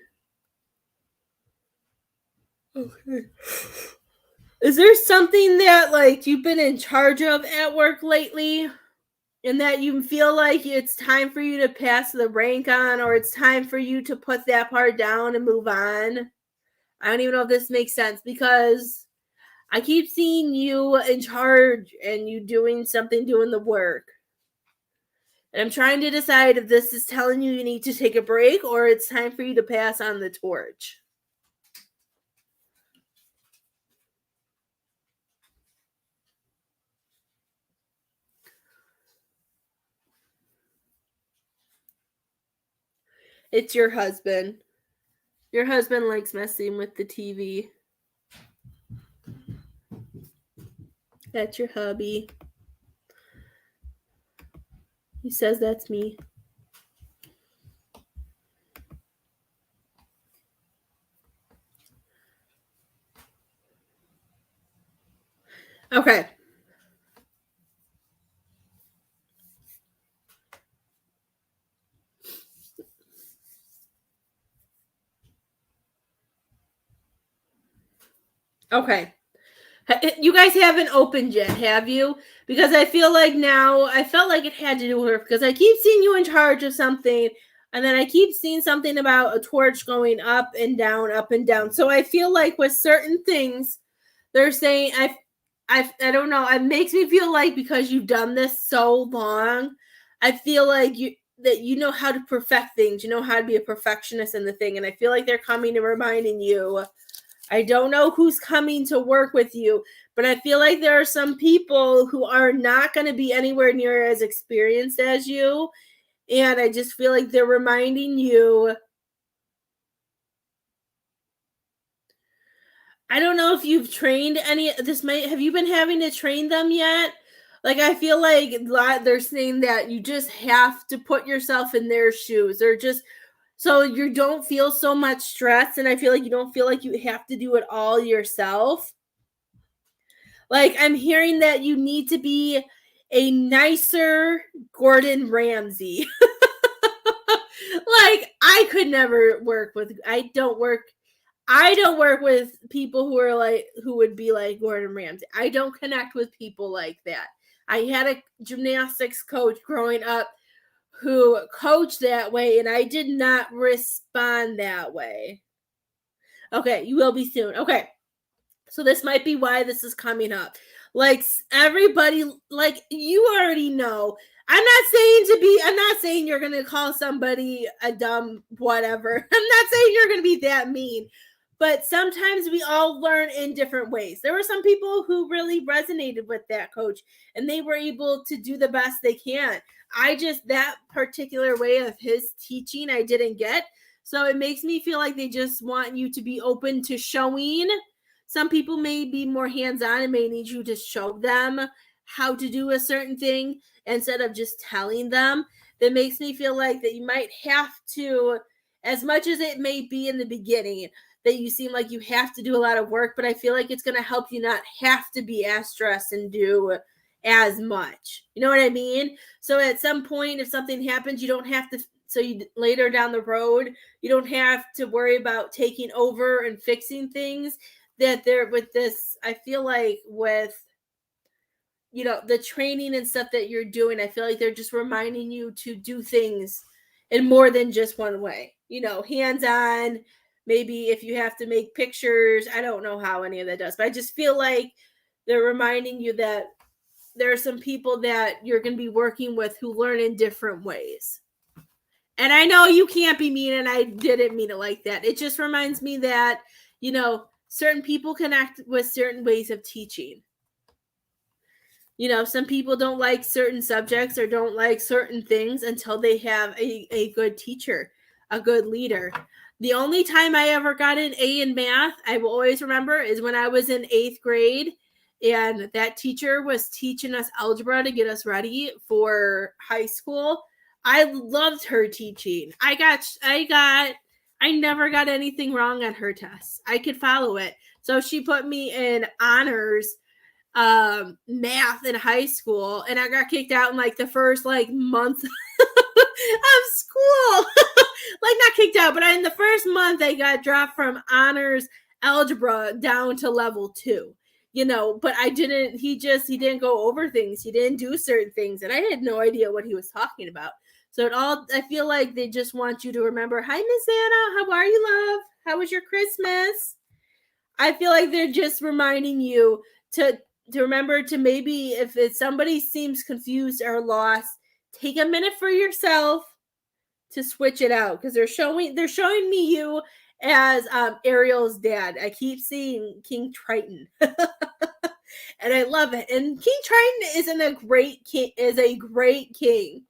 Okay. Is there something that like you've been in charge of at work lately, and that you feel like it's time for you to pass the rank on, or it's time for you to put that part down and move on? I don't even know if this makes sense, because I keep seeing you in charge and you doing the work. And I'm trying to decide if this is telling you need to take a break, or it's time for you to pass on the torch. It's your husband. Your husband likes messing with the TV. That's your hubby. He says that's me. Okay. Okay. You guys haven't opened yet, have you? Because I feel like now, I felt like it had to do with her because I keep seeing you in charge of something, and then I keep seeing something about a torch going up and down, up and down. So I feel like with certain things, they're saying I don't know. It makes me feel like because you've done this so long, I feel like you know how to perfect things. You know how to be a perfectionist in the thing, and I feel like they're coming and reminding you. I don't know who's coming to work with you, but I feel like there are some people who are not going to be anywhere near as experienced as you. And I just feel like they're reminding you. I don't know if you've trained any. This might have you been having to train them yet? Like I feel like they're saying that you just have to put yourself in their shoes, or just so you don't feel so much stress. And I feel like you don't feel like you have to do it all yourself. Like I'm hearing that you need to be a nicer Gordon Ramsay. Like I could never work with I don't work with people who are like who would be like Gordon Ramsay. I don't connect with people like that. I had a gymnastics coach growing up who coached that way and I did not respond that way. Okay, you will be soon. Okay. So this might be why this is coming up. Like everybody, like you already know. I'm not saying you're gonna call somebody a dumb whatever. I'm not saying you're gonna be that mean. But sometimes we all learn in different ways. There were some people who really resonated with that coach and they were able to do the best they can. That particular way of his teaching, I didn't get. So it makes me feel like they just want you to be open to showing. Some people may be more hands-on and may need you to show them how to do a certain thing instead of just telling them. That makes me feel like that you might have to, as much as it may be in the beginning, that you seem like you have to do a lot of work, but I feel like it's going to help you not have to be as stressed and do as much. You know what I mean? So at some point, if something happens, you don't have to, so you later down the road, you don't have to worry about taking over and fixing things. That there with this, I feel like with the training and stuff that you're doing, I feel like they're just reminding you to do things in more than just one way. Hands on. Maybe if you have to make pictures, I don't know how any of that does, but I just feel like they're reminding you that there are some people that you're going to be working with who learn in different ways. And I know you can't be mean, and I didn't mean it like that. It just reminds me that, certain people connect with certain ways of teaching. Some people don't like certain subjects or don't like certain things until they have a good teacher, a good leader. The only time I ever got an A in math, I will always remember, is when I was in 8th grade and that teacher was teaching us algebra to get us ready for high school. I loved her teaching. I never got anything wrong on her tests. I could follow it. So she put me in honors math in high school, and I got kicked out in like the first month of school. Like not kicked out, but in the first month I got dropped from honors algebra down to level 2. But I didn't he didn't go over things. He didn't do certain things, and I had no idea what he was talking about. So I feel like they just want you to remember, hi Miss Anna, how are you, love? How was your Christmas? I feel like they're just reminding you to remember to, maybe if somebody seems confused or lost, take a minute for yourself to switch it out, because they're showing me you as Ariel's dad. I keep seeing King Triton. And I love it. And King Triton isn't a great king, is a great king,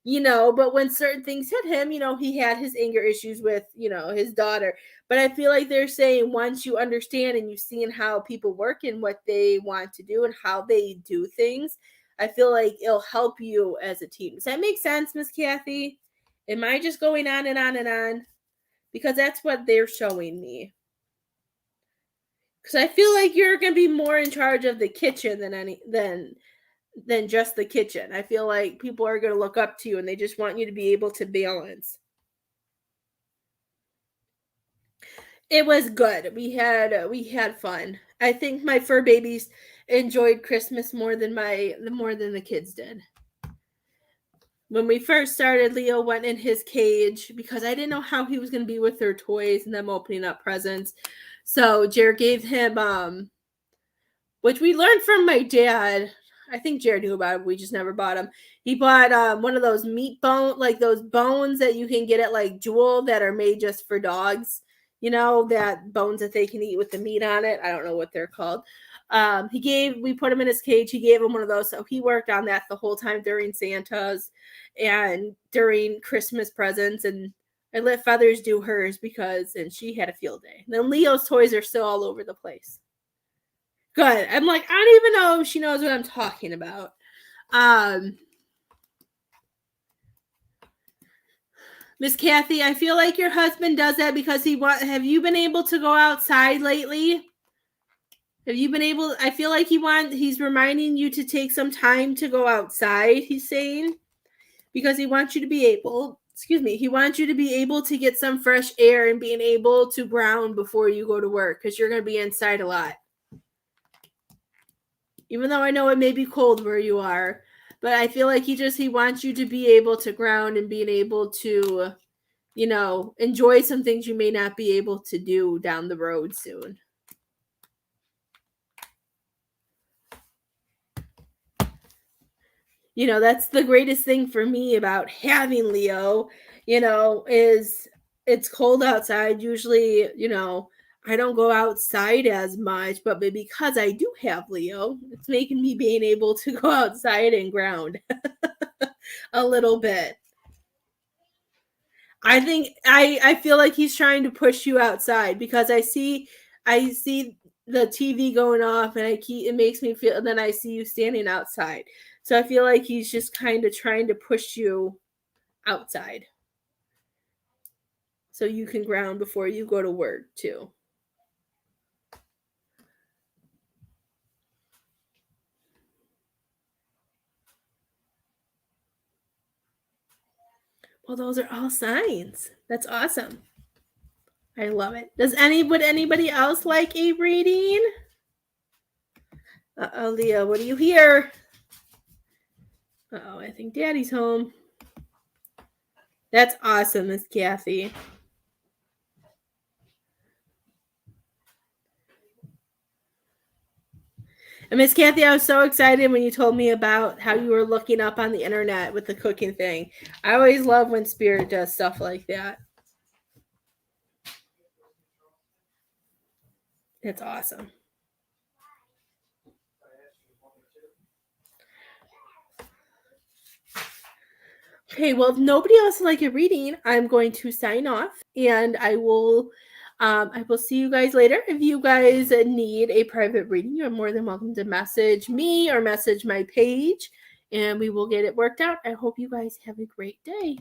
but when certain things hit him, he had his anger issues with, his daughter. But I feel like they're saying once you understand and you've seen how people work and what they want to do and how they do things, I feel like it'll help you as a team. Does that make sense, Miss Kathy? Am I just going on and on and on? Because that's what they're showing me. Because I feel like you're gonna be more in charge of the kitchen than just the kitchen. I feel like people are gonna look up to you and they just want you to be able to balance. It was good. We had fun. I think my fur babies enjoyed Christmas more than the kids did. When we first started, Leo went in his cage because I didn't know how he was going to be with their toys and them opening up presents. So Jared gave him which we learned from my dad. I think Jared knew about it. We just never bought him. He bought one of those meat bone, like those bones that you can get at like Jewel that are made just for dogs. You know, that bones that they can eat with the meat on it. I don't know what they're called. We put him in his cage. He gave him one of those. So he worked on that the whole time during Santa's and during Christmas presents. And I let Feathers do hers and she had a field day. And then Leo's toys are still all over the place. Good. I'm like, I don't even know if she knows what I'm talking about. Miss Kathy, I feel like your husband does that because have you been able to go outside lately? Have you been able? I feel like he's reminding you to take some time to go outside, he's saying, because he wants you to be able, he wants you to be able to get some fresh air and being able to ground before you go to work because you're going to be inside a lot. Even though I know it may be cold where you are, but I feel like he wants you to be able to ground and being able to, enjoy some things you may not be able to do down the road soon. That's the greatest thing for me about having Leo, is it's cold outside. Usually, I don't go outside as much, but because I do have Leo, it's making me being able to go outside and ground a little bit. I think I feel like he's trying to push you outside because I see the TV going off and it makes me feel, and then I see you standing outside. So I feel like he's just kind of trying to push you outside so you can ground before you go to work too. Well, those are all signs. That's awesome. I love it. Would anybody else like a reading? Uh-oh, Leah, what do you hear? Uh-oh, I think Daddy's home. That's awesome, Miss Kathy. And Miss Kathy, I was so excited when you told me about how you were looking up on the internet with the cooking thing. I always love when Spirit does stuff like that. It's awesome. Okay, well, if nobody else would like a reading, I'm going to sign off, and I will see you guys later. If you guys need a private reading, you're more than welcome to message me or message my page, and we will get it worked out. I hope you guys have a great day.